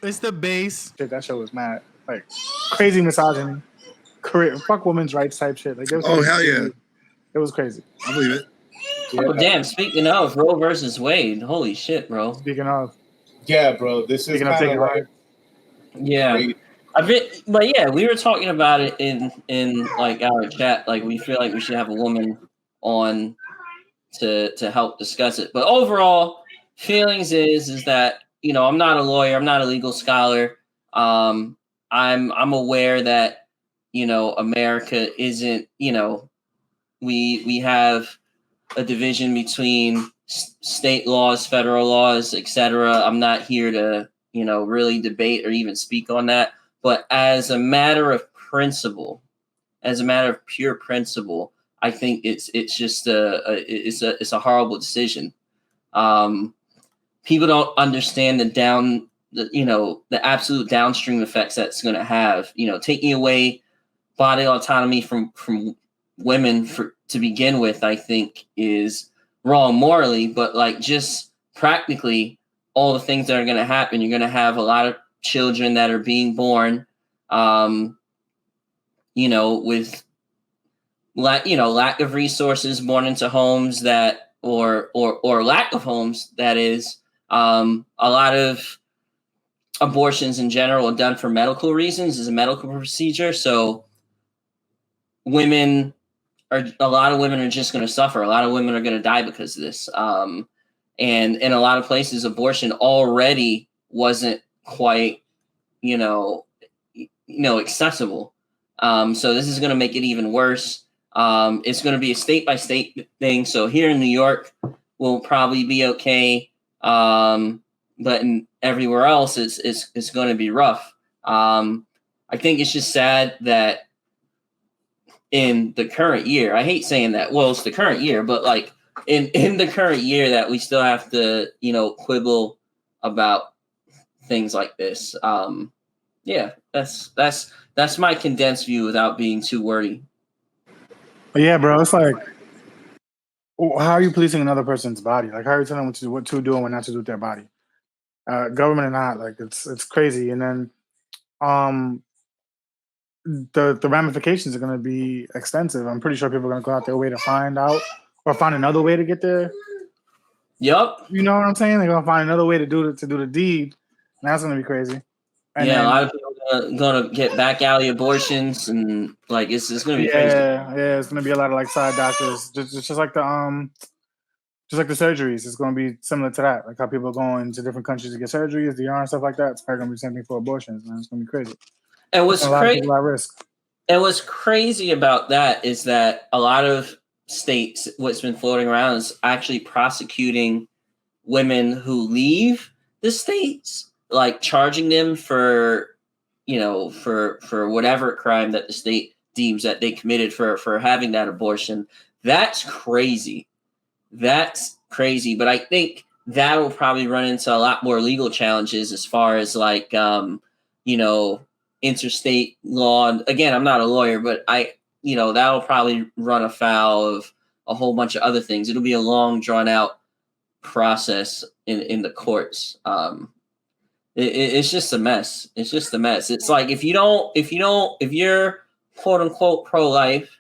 It's the base. Shit, that show was mad. Like crazy misogyny, fuck women's rights type shit. Like, oh hell yeah, it was crazy. I believe it. Yeah. Oh damn! Speaking of Roe versus Wade, holy shit, bro. Speaking of, yeah, bro, this is kind of like, yeah. Great. But yeah, we were talking about it in like our chat. Like, we feel like we should have a woman on to help discuss it. But overall, feelings is that, you know, I'm not a lawyer, I'm not a legal scholar. I'm aware that, you know, America isn't, you know, we have a division between state laws, federal laws, etc. I'm not here to, you know, really debate or even speak on that. But as a matter of principle, as a matter of pure principle, I think it's just it's a horrible decision. People don't understand the absolute downstream effects that's going to have. You know, taking away body autonomy from women to begin with, I think is wrong morally, but like just practically, all the things that are going to happen. You're going to have a lot of children that are being born, you know, with lack of resources, born into homes that, or lack of homes, that is. A lot of abortions in general are done for medical reasons, as a medical procedure. So a lot of women are just going to suffer. A lot of women are going to die because of this. And in a lot of places, abortion already wasn't quite, accessible. So this is going to make it even worse. It's going to be a state by state thing. So here in New York, we'll probably be okay. But everywhere else, it's going to be rough. I think it's just sad that in the current year, I hate saying that, well, it's the current year, but like in the current year, that we still have to, quibble about things like this. Yeah, that's my condensed view without being too wordy. But yeah, bro, it's like, how are you policing another person's body? Like, how are you telling them what to do and what not to do with their body? Government or not, like, it's crazy. And then the ramifications are going to be extensive. I'm pretty sure people are going to go out their way to find out or find another way to get there. Yep. You know what I'm saying? They're going to find another way to do the deed. And that's going to be crazy. And a lot of people are going to get back alley abortions, and like it's going to be crazy. Yeah, it's going to be a lot of like side doctors, just like the surgeries. It's going to be similar to that, like how people are going to different countries to get surgeries, DR and stuff like that. It's probably going to be the same thing for abortions, man. It's going to be crazy. And what's crazy? At risk. And what's crazy about that is that a lot of states, what's been floating around, is actually prosecuting women who leave the states, like charging them for whatever crime that the state deems that they committed for having that abortion. That's crazy. That's crazy. But I think that will probably run into a lot more legal challenges as far as like, interstate law. Again, I'm not a lawyer, but that'll probably run afoul of a whole bunch of other things. It'll be a long, drawn out process in the courts. It's just a mess. It's just a mess. It's like if you're quote unquote pro-life,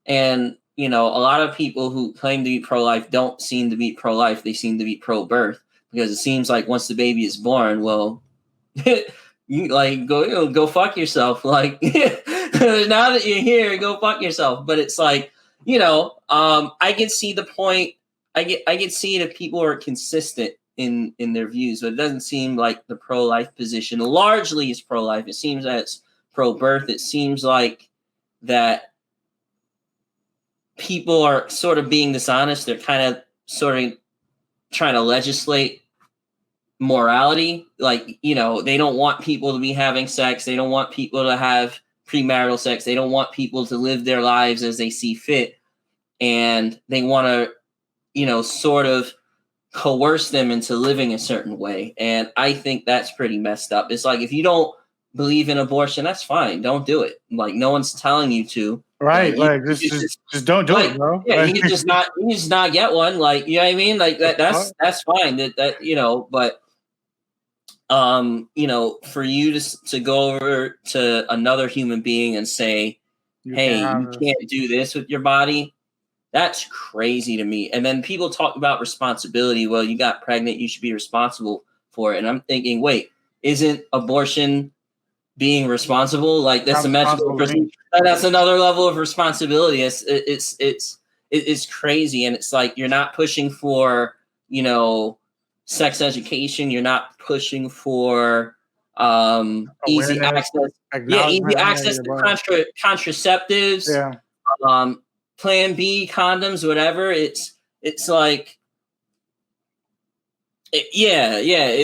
and a lot of people who claim to be pro-life don't seem to be pro-life. They seem to be pro-birth, because it seems like once the baby is born, well, you like go fuck yourself. Like now that you're here, go fuck yourself. But it's like, I can see the point. I can see it if people are consistent in their views, but it doesn't seem like the pro-life position largely is pro-life. It seems that it's pro-birth. It seems like that people are sort of being dishonest. They're kind of sort of trying to legislate morality. Like, they don't want people to be having sex. They don't want people to have premarital sex. They don't want people to live their lives as they see fit. And they want to, sort of coerce them into living a certain way. And I think that's pretty messed up. It's like, if you don't believe in abortion, that's fine. Don't do it. Like, no one's telling you to. Right. Like, just don't do it, bro. Yeah, you can just not get one. Like, you know what I mean? Like that's fine. That but for you to go over to another human being and say, hey, you can't do this with your body, that's crazy to me. And then people talk about responsibility. Well, you got pregnant, you should be responsible for it. And I'm thinking, wait, isn't abortion being responsible? Like that's that's another level of responsibility. It's crazy. And it's like, you're not pushing for, sex education. You're not pushing for easy access. Yeah, easy access to contraceptives. Yeah. Plan B condoms, whatever. It's like, it's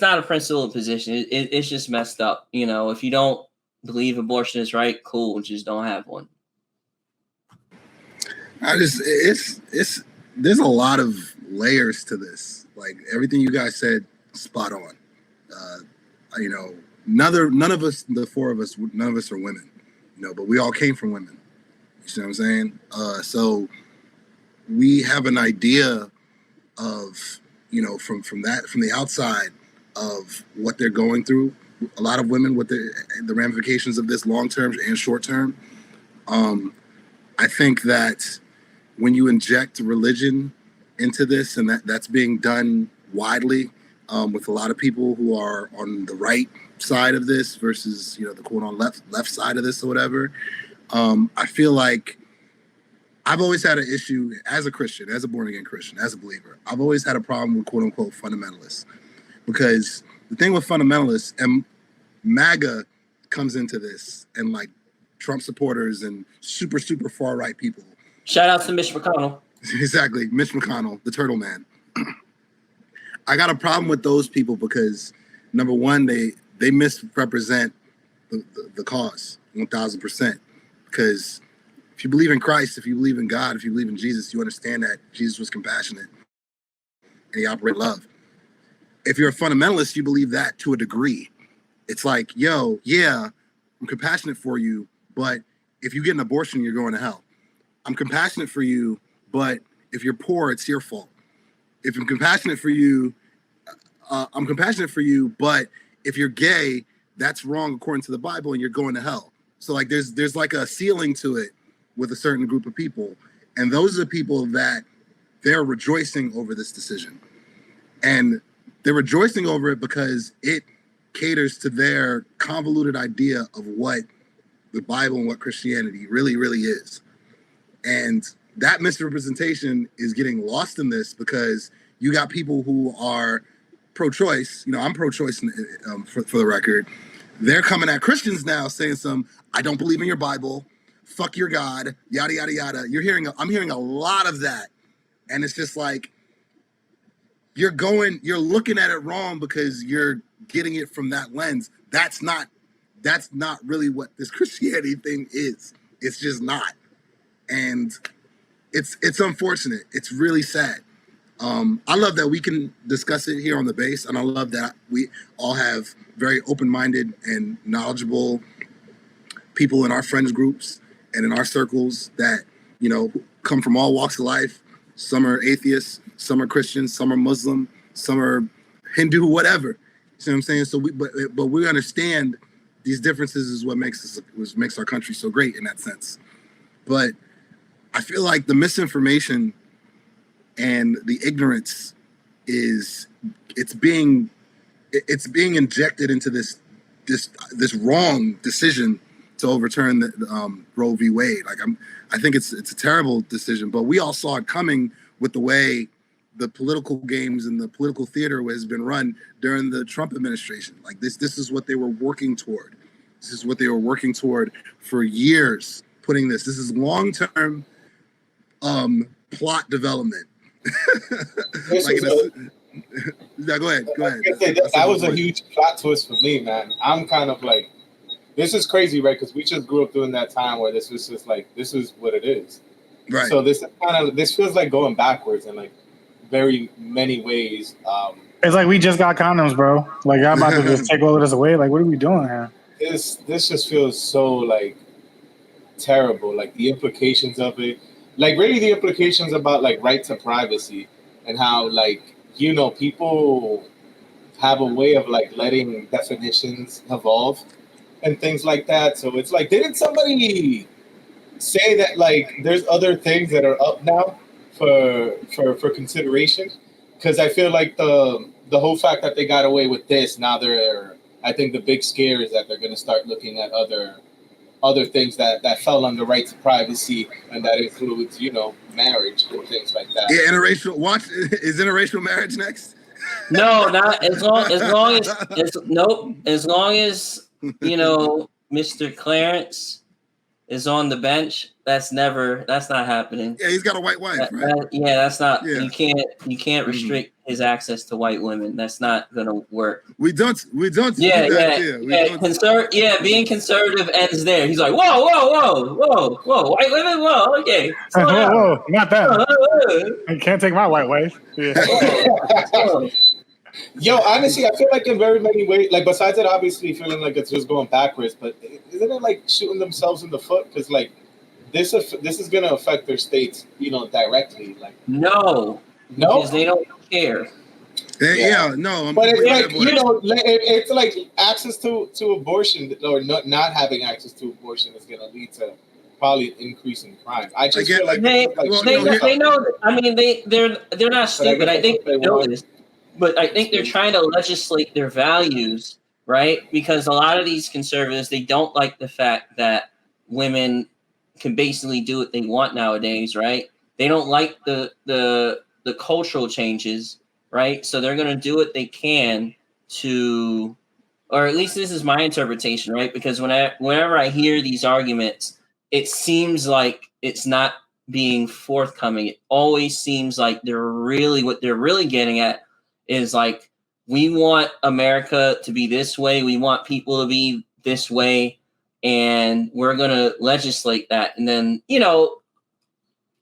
not a principled position. It's just messed up. If you don't believe abortion is right, cool, just don't have one. There's a lot of layers to this. Like everything you guys said, spot on. None of us, the four of us, none of us are women, but we all came from women. You see what I'm saying? So we have an idea of, from the outside of what they're going through. A lot of women with the ramifications of this long term and short term. I think that when you inject religion into this, and that's being done widely with a lot of people who are on the right side of this versus the quote on left side of this or whatever. I feel like I've always had an issue as a Christian, as a born again Christian, as a believer. I've always had a problem with quote unquote fundamentalists, because the thing with fundamentalists, and MAGA comes into this, and like Trump supporters and super far right people. Shout out to Mitch McConnell. Exactly, Mitch McConnell, the turtle man. I got a problem with those people because number one, they misrepresent the cause 1,000%. Because if you believe in Christ, if you believe in God, if you believe in Jesus, you understand that Jesus was compassionate and he operated love. If you're a fundamentalist, you believe that to a degree. It's like, I'm compassionate for you, but if you get an abortion, you're going to hell. I'm compassionate for you, but if you're poor, it's your fault. If I'm compassionate for you, but if you're gay, that's wrong according to the Bible and you're going to hell. So like there's like a ceiling to it with a certain group of people. And those are the people that they're rejoicing over this decision. And they're rejoicing over it because it caters to their convoluted idea of what the Bible and what Christianity really, really is. And that misrepresentation is getting lost in this because you got people who are pro-choice. I'm pro-choice for the record. They're coming at Christians now saying I don't believe in your Bible, fuck your God, yada, yada, yada. I'm hearing a lot of that. And it's just like, you're looking at it wrong because you're getting it from that lens. That's not really what this Christianity thing is. It's just not. And it's unfortunate. It's really sad. I love that we can discuss it here on the base, and I love that we all have very open-minded and knowledgeable people in our friends groups and in our circles that, come from all walks of life. Some are atheists, some are Christians, some are Muslim, some are Hindu, whatever. You see what I'm saying? So but we understand these differences is what makes our country so great in that sense. But I feel like the misinformation and the ignorance it's being injected into this wrong decision to overturn the Roe V Wade. Like I think it's a terrible decision, but we all saw it coming with the way the political games and the political theater has been run during the Trump administration. Like this is what they were working toward. This is what they were working toward for years. Putting this is long-term plot development. Yeah, go ahead. That was a huge plot twist for me, man. I'm kind of like, this is crazy, right? Because we just grew up during that time where this was just like, this is what it is. Right. So this feels like going backwards in like very many ways. It's like we just got condoms, bro. Like I'm about to just take all of this away. Like, what are we doing here? This just feels so like terrible. Like the implications of it, like really the implications about like right to privacy and how like people have a way of like letting definitions evolve and things like that. So it's like, didn't somebody say that like there's other things that are up now for consideration? Because I feel like the whole fact that they got away with this, now I think the big scare is that they're going to start looking at other things that fell under rights of privacy, and that includes, marriage and things like that. Yeah, is interracial marriage next? No, not as long as Mr. Clarence is on the bench. That's not happening. Yeah, he's got a white wife, right? That's not. Yeah. You can't restrict his access to white women. That's not gonna work. We don't. Yeah. Being conservative ends there. He's like, whoa, white women, whoa, okay. Whoa, not that. I can't take my white wife. Yeah. Yo, honestly, I feel like in very many ways, like besides it obviously feeling like it's just going backwards, but isn't it like shooting themselves in the foot? Because like this is going to affect their states, directly. Like no, because they don't care. No. But it's like it's like access to abortion or not having access to abortion is going to lead to probably an increase in crime. I just feel like they know. I mean, they're not stupid. I think they know this. But I think they're trying to legislate their values, right? Because a lot of these conservatives, they don't like the fact that women can basically do what they want nowadays, right? They don't like the cultural changes, right? So they're going to do what they can to, or at least this is my interpretation, right? Because whenever I hear these arguments, it seems like it's not being forthcoming. It always seems like what they're really getting at is like, we want America to be this way. We want people to be this way. And we're going to legislate that. And then, and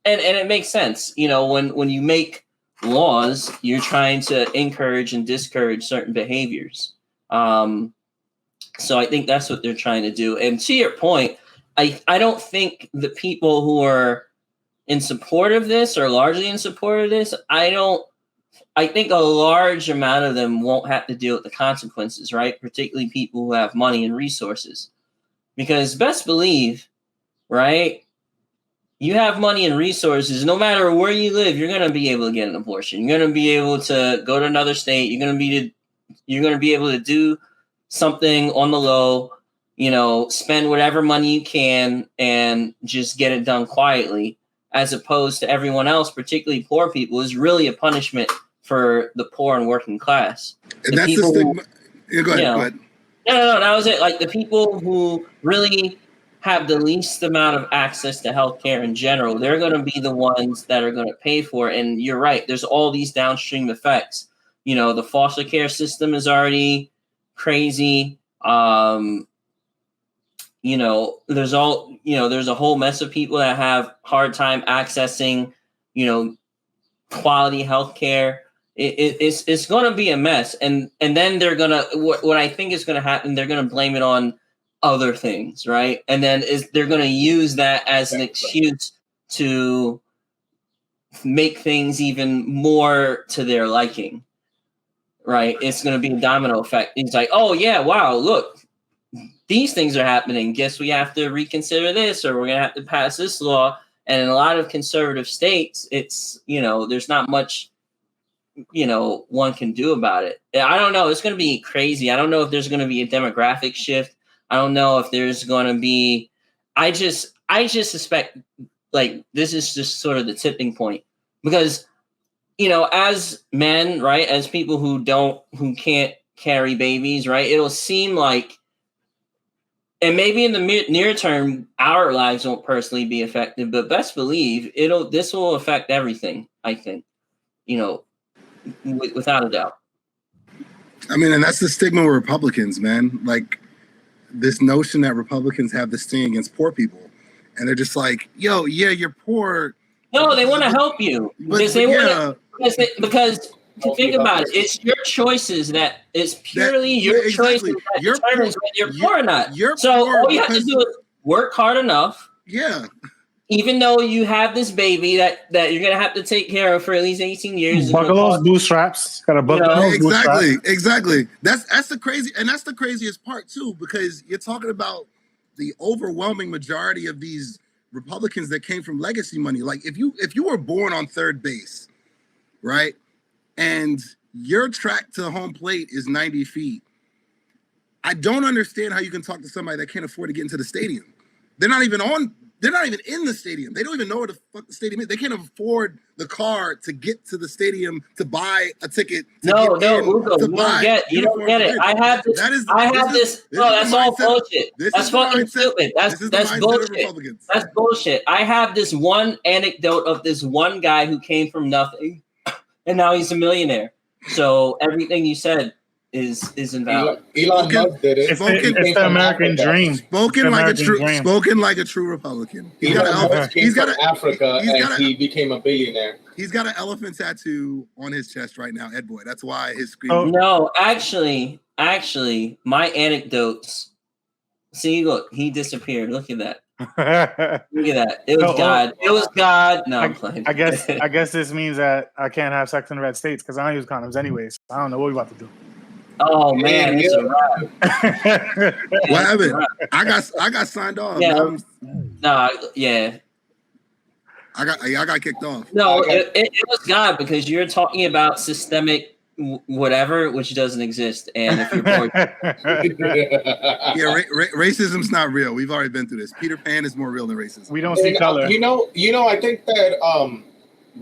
it makes sense. When you make laws, you're trying to encourage and discourage certain behaviors. So I think that's what they're trying to do. And to your point, I don't think the people who are in support of this or largely in support of this, I think a large amount of them won't have to deal with the consequences, right? Particularly people who have money and resources. Because best believe, right, you have money and resources, no matter where you live, you're going to be able to get an abortion. You're going to be able to go to another state. You're going to be able to do something on the low, spend whatever money you can and just get it done quietly, as opposed to everyone else, particularly poor people, is really a punishment for the poor and working class. And that's the stigma. Yeah, go ahead. No, that was it. Like the people who really have the least amount of access to healthcare in general, they're going to be the ones that are going to pay for it. And you're right. There's all these downstream effects. The foster care system is already crazy. There's there's a whole mess of people that have hard time accessing, quality healthcare. It's going to be a mess. And then they're going to, what I think is going to happen, they're going to blame it on other things, right? And then they're going to use that as an excuse to make things even more to their liking, right? It's going to be a domino effect. It's like, oh yeah, wow, look, these things are happening. Guess we have to reconsider this, or we're going to have to pass this law. And in a lot of conservative states, it's, there's not much, one can do about it. I don't know. It's going to be crazy. I don't know if there's going to be a demographic shift. I don't know if there's going to be, I just suspect like this is just sort of the tipping point because, as men, right, as people who can't carry babies, right, it'll seem like, and maybe in the near term, our lives won't personally be affected, but best believe this will affect everything, I think, without a doubt. I mean, and that's the stigma of Republicans, man. Like this notion that Republicans have this thing against poor people. And they're just like, yo, yeah, you're poor. No, they want to help you. Because think about it, it's your choices that it's purely your choices that determines whether you're poor or not. So all you have to do is work hard enough. Yeah. even though you have this baby that you're gonna have to take care of for at least 18 years. Buckle those bootstraps. Gotta buckle those exactly, bootstraps. exactly. That's the craziest part too, because you're talking about the overwhelming majority of these Republicans that came from legacy money. Like if you were born on third base, right, and your track to home plate is 90 feet, I don't understand how you can talk to somebody that can't afford to get into the stadium. They're not even in the stadium. They don't even know where the fuck the stadium is. They can't afford the car to get to the stadium to buy a ticket. No, Ugo, you don't get it. I have this. No, that's all bullshit. That's fucking stupid. That's bullshit. That's bullshit. I have this one anecdote of this one guy who came from nothing, and now he's a millionaire. So everything you said is invalid. Elon Musk did it. It's the American dream. Spoken like a true Republican. He's got Africa, and he became a billionaire. He's got an elephant tattoo on his chest right now, Ed Boy. That's why his screen. Oh. No, actually, my anecdotes. See, look, he disappeared. Look at that. Look at that. It was God. It was God. No, I'm playing. I guess this means that I can't have sex in the red states because I don't use condoms anyways. I don't know what we're about to do. Oh man, it's a wrap. What happened? I got signed off. Yeah. Yeah. I got kicked off. No, it was God, because you're talking about systemic whatever, which doesn't exist. And if you're bored, racism's not real. We've already been through this. Peter Pan is more real than racism. We don't see color. You know, I think that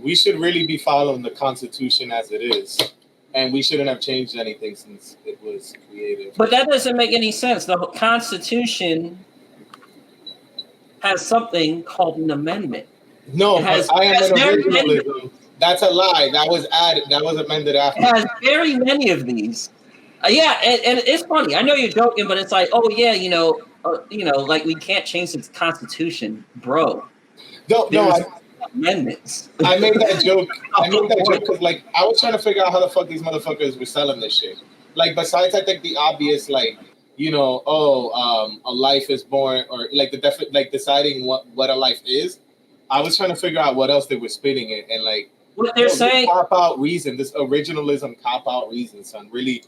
we should really be following the Constitution as it is. And we shouldn't have changed anything since it was created. But that doesn't make any sense. The Constitution has something called an amendment. No, I am an originalism. That's a lie. That was added. That was amended after. It has very many of these. Yeah, and it's funny. I know you're joking, but it's like, oh yeah, like we can't change the Constitution, bro. No, amendments. I made that joke. Because like I was trying to figure out how the fuck these motherfuckers were selling this shit. Like besides, I think the obvious, like a life is born, or like deciding what a life is. I was trying to figure out what else they were spitting it, and like what they're saying. Cop out reason, this originalism cop out reason, son, really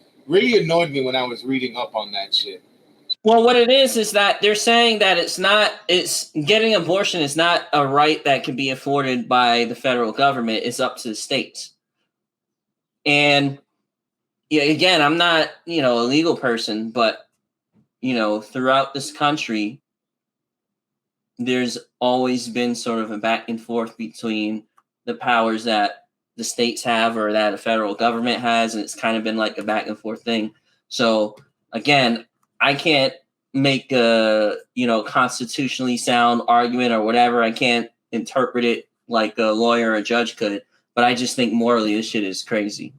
annoyed me when I was reading up on that shit. Well, what it is that they're saying that it's getting abortion is not a right that can be afforded by the federal government. It's up to the states. And yeah, again, I'm not, a legal person, but, throughout this country, there's always been sort of a back and forth between the powers that the states have or that the federal government has. And it's kind of been like a back and forth thing. So again, I can't make a, constitutionally sound argument or whatever. I can't interpret it like a lawyer or a judge could, but I just think morally this shit is crazy.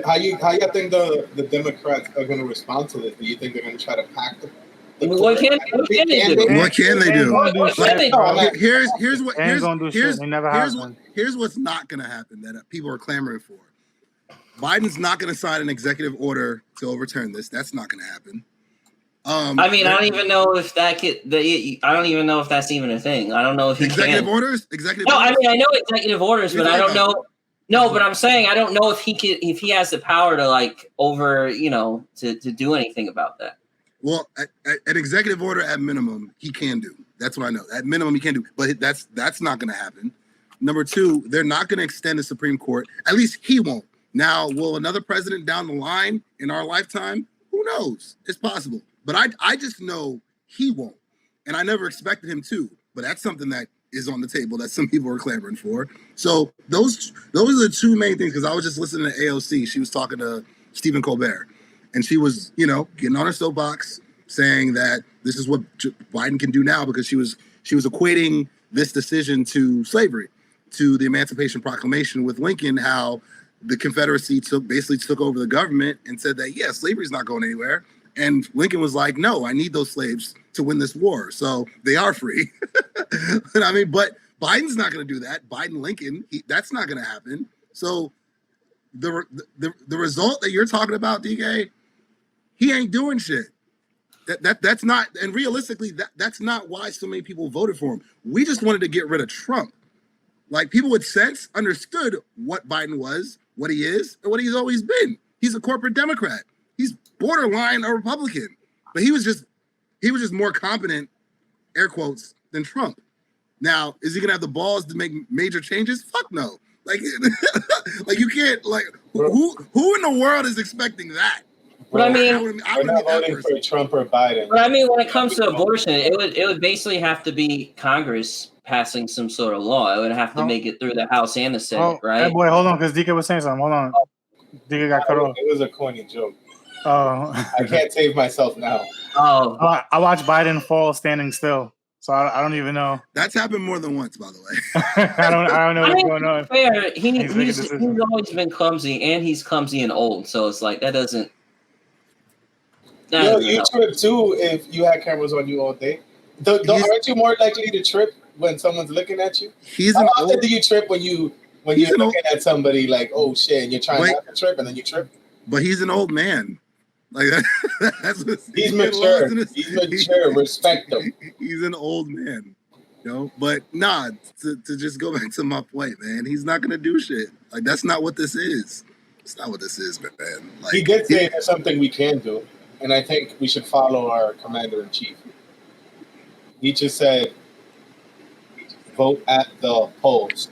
How you think the Democrats are going to respond to this? Do you think they're going to try to pack the what can they do? What can they do? Here's what's not going to happen that people are clamoring for. Biden's not going to sign an executive order to overturn this. That's not going to happen. I don't even know if that I don't even know if that's even a thing. I don't know if he executive can. orders. No, I mean I know executive orders, but I don't know. No, but I'm saying I don't know if he has the power to to do anything about that. Well, an executive order at minimum he can do. That's what I know. At minimum he can do, but that's not going to happen. Number two, they're not going to extend the Supreme Court. At least he won't. Now, will another president down the line in our lifetime? Who knows? It's possible. But I just know he won't. And I never expected him to. But that's something that is on the table that some people are clamoring for. So those are the two main things, because I was just listening to AOC. She was talking to Stephen Colbert. And she was, getting on her soapbox saying that this is what Biden can do now, because she was equating this decision to slavery, to the Emancipation Proclamation with Lincoln, how the Confederacy basically took over the government and said that, yeah, slavery's not going anywhere. And Lincoln was like, no, I need those slaves to win this war. So they are free. But Biden's not going to do that. Lincoln, that's not going to happen. So the result that you're talking about, DK, he ain't doing shit. That's not, and realistically, that's not why so many people voted for him. We just wanted to get rid of Trump. Like, people with sense understood what Biden was, what he is, and what he's always been. He's a corporate Democrat. He's borderline a Republican, but he was just more competent, air quotes, than Trump. Now, is he gonna have the balls to make major changes? Fuck no. Like, like you can't, like, who in the world is expecting that? But I mean, we're not voting for Trump or Biden. But I mean, when it comes to abortion, it would basically have to be Congress passing some sort of law. It would have to make it through the House and the Senate, right? Hey boy, hold on, because DK was saying something. Hold on. DK got cut off. It was a corny joke. Oh. I can't save myself now. Oh. I watched Biden fall standing still, so I don't even know. That's happened more than once, by the way. I don't know what's going on. Fair. He's always been clumsy, and he's clumsy and old, so it's like that doesn't. You trip too if you had cameras on you all day. Aren't you more likely to trip when someone's looking at you? How often do you trip when you're looking at somebody like, oh shit, and you're trying not to trip and then you trip? But he's an old man. Like that's what he's mature. He's mature. Respect him. He's an old man. You know, but nah, to just go back to my point, man, he's not gonna do shit. Like, that's not what this is. It's not what this is, man. Like, he did say there's something we can do. And I think we should follow our commander-in-chief. He just said, vote at the polls.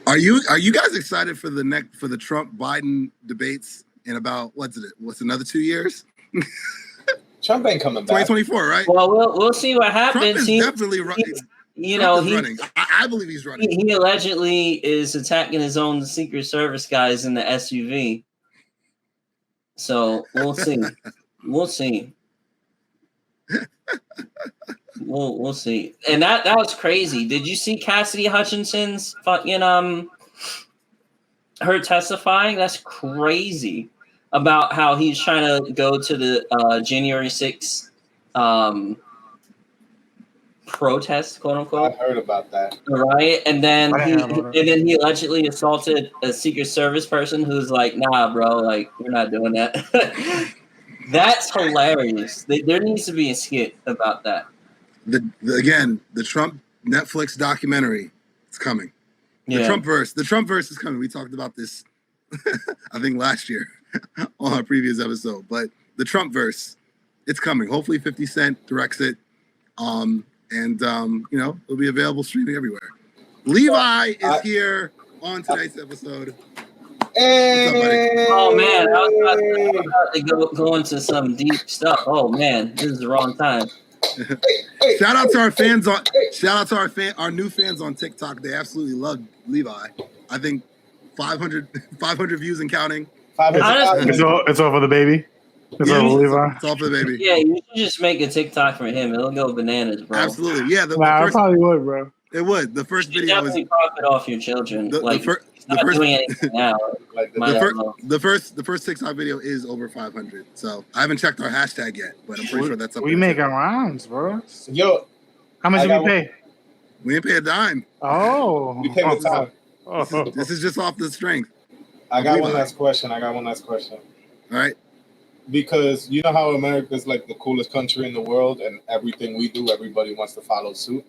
Are you guys excited for the Trump-Biden debates in about, what's another 2 years? Trump ain't coming back. 2024, right? Well, we'll see what happens. Trump is definitely running. He's running. I believe he's running. He allegedly is attacking his own Secret Service guys in the SUV. So we'll see. We'll see. We'll see. And that was crazy. Did you see Cassidy Hutchinson's fucking her testifying? That's crazy about how he's trying to go to the January 6th protest, quote unquote. I heard about that. Right, and then he allegedly assaulted a Secret Service person who's like, "Nah, bro, like we're not doing that." That's hilarious. There needs to be a skit about that. The Trump Netflix documentary, it's coming. The Trumpverse is coming. We talked about this, I think last year on our previous episode. But the Trumpverse, it's coming. Hopefully, 50 Cent directs it. And it'll be available streaming everywhere. Levi is here on tonight's episode. Hey! Oh man, I was about to go into some deep stuff. Oh man, this is the wrong time. Shout out to our fans our new fans on TikTok. They absolutely love Levi. I think 500 views and counting. It's all for the baby. It's all for the baby. Yeah, you should just make a TikTok for him. It'll go bananas, bro. Absolutely. Yeah, I probably would, bro. It would. The first video was profit off your children. Doing anything now. The first TikTok video is over 500. So I haven't checked our hashtag yet, but I'm pretty sure that's up. We making rounds, bro. Yo, how much did we pay? We didn't pay a dime. Oh, we paid the time. This is just off the strength. I got one last question. All right. Because you know how America is like the coolest country in the world, and everything we do, everybody wants to follow suit.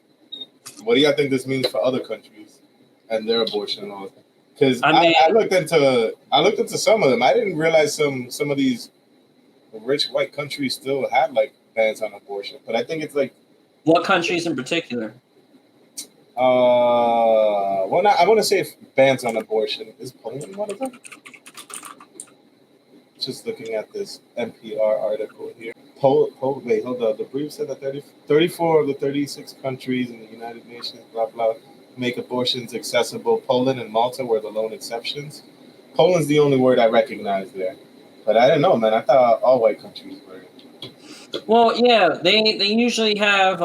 What do y'all think this means for other countries and their abortion laws? Because I looked into some of them. I didn't realize some of these rich white countries still have like bans on abortion. But I think it's like, what countries in particular? I want to say bans on abortion. Is Poland one of them? Just looking at this NPR article here. Wait, hold on. The brief said that 34 of the 36 countries in the United Nations, blah, blah, make abortions accessible. Poland and Malta were the lone exceptions. Poland's the only word I recognize there. But I didn't know, man. I thought all white countries were. Well, yeah, they usually have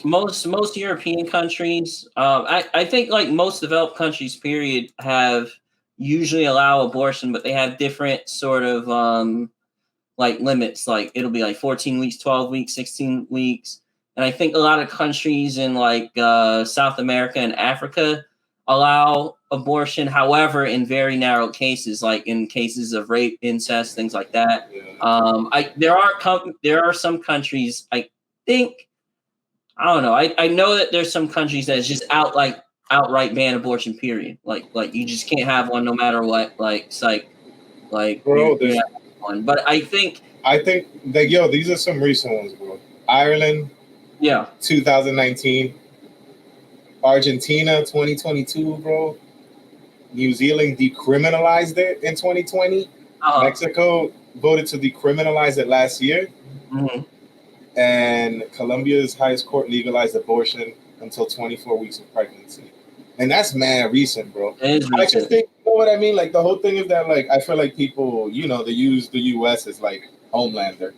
most European countries. I think like most developed countries, period, have usually allow abortion, but they have different sort of like limits. Like it'll be like 14 weeks, 12 weeks, 16 weeks. And I think a lot of countries in like South America and Africa allow abortion, however, in very narrow cases, like in cases of rape, incest, things like that. There are some countries, I think, I don't know. I know that there's some countries that just outright ban abortion, period. Like you just can't have one no matter what. Like it's like bro, you're not one. But I think that these are some recent ones, bro. Ireland, 2019. Argentina, 2022, bro. New Zealand decriminalized it in 2020. Mexico voted to decriminalize it last year. Mm-hmm. And Colombia's highest court legalized abortion until 24 weeks of pregnancy. And that's mad recent, bro. It is recent. I just think, you know what I mean? Like, the whole thing is that, like, I feel like people, you know, they use the U.S. as, like, Homelander.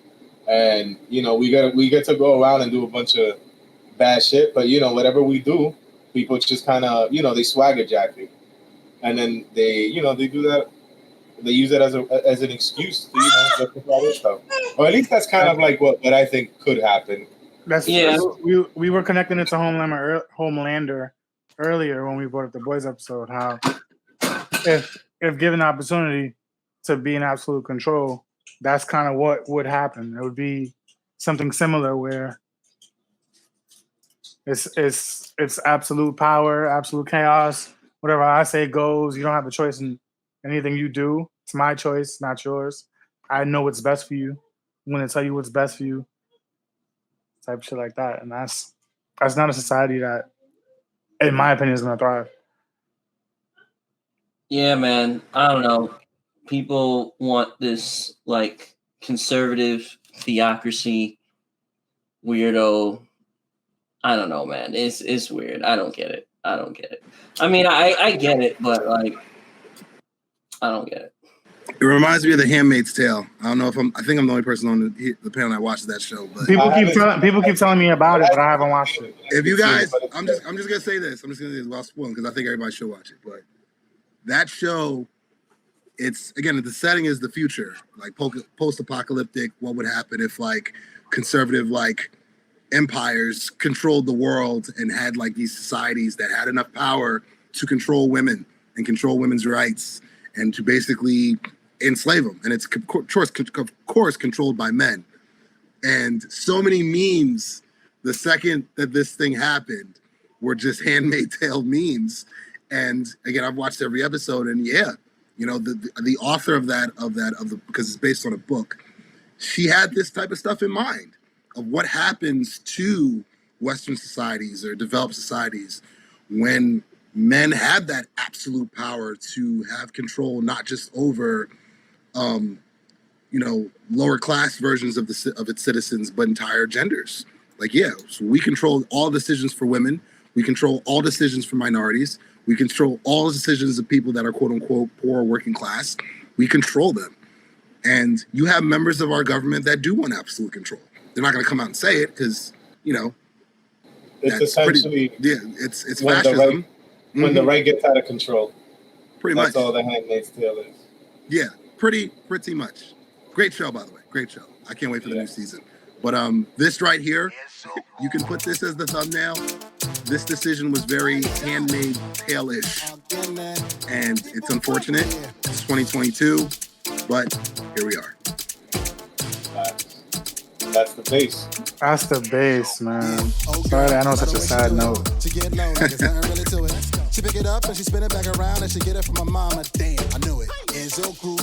And, you know, we get to go around and do a bunch of bad shit. But, you know, whatever we do, people just kind of, you know, they swagger jack it. And then they, you know, they do that. They use it as an excuse to, you know, justify this stuff. Or at least that's kind of like what I think could happen. We were connecting it to Homelander earlier when we brought up the boys episode. How if given the opportunity to be in absolute control, that's kind of what would happen. It would be something similar where it's absolute power, absolute chaos. Whatever I say goes. You don't have a choice in anything you do. It's my choice, not yours. I know what's best for you. I'm going to tell you what's best for you. Type of shit like that. And that's not a society that, in my opinion, is going to thrive. Yeah, man. I don't know. People want this, like, conservative theocracy weirdo. I don't know, man. It's weird. I don't get it. I mean, I get it, but, like, I don't get it. It reminds me of The Handmaid's Tale. I don't know if I think I'm the only person on the panel that watches that show. But people keep telling me about it, but I haven't watched it. If you guys, I'm just gonna say this. I'm just gonna say this without spoiling because I think everybody should watch it. But that show, it's again the setting is the future, like post-apocalyptic. What would happen if like conservative like empires controlled the world and had like these societies that had enough power to control women and control women's rights and to basically enslave them. And it's of course controlled by men. And so many memes the second that this thing happened were just Handmaid's Tale memes. And again, I've watched every episode, and yeah, you know, the author of the because it's based on a book, she had this type of stuff in mind of what happens to Western societies or developed societies when men had that absolute power to have control, not just over, lower class versions of its citizens, but entire genders. Like, yeah, so we control all decisions for women. We control all decisions for minorities. We control all decisions of people that are quote unquote poor or working class. We control them. And you have members of our government that do want absolute control. They're not going to come out and say it because, you know, it's essentially it's fascism. When the right gets out of control. That's all The Handmaid's Tale is. Yeah, pretty much. Great show, by the way. Great show. I can't wait for the new season. But this right here, you can put this as the thumbnail. This decision was very Handmaid's Tale-ish. And it's unfortunate. It's 2022, but here we are. That's the base. That's the base, man. Sorry, I know it's such a sad note. She pick it up and she spin it back around and she get it from my mama. Damn, I knew it. Ezoku.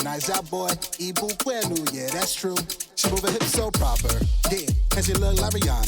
Nice job, boy. Ibu Kwenu, yeah, that's true. She move her hips so proper. Yeah, and she look like Rihanna.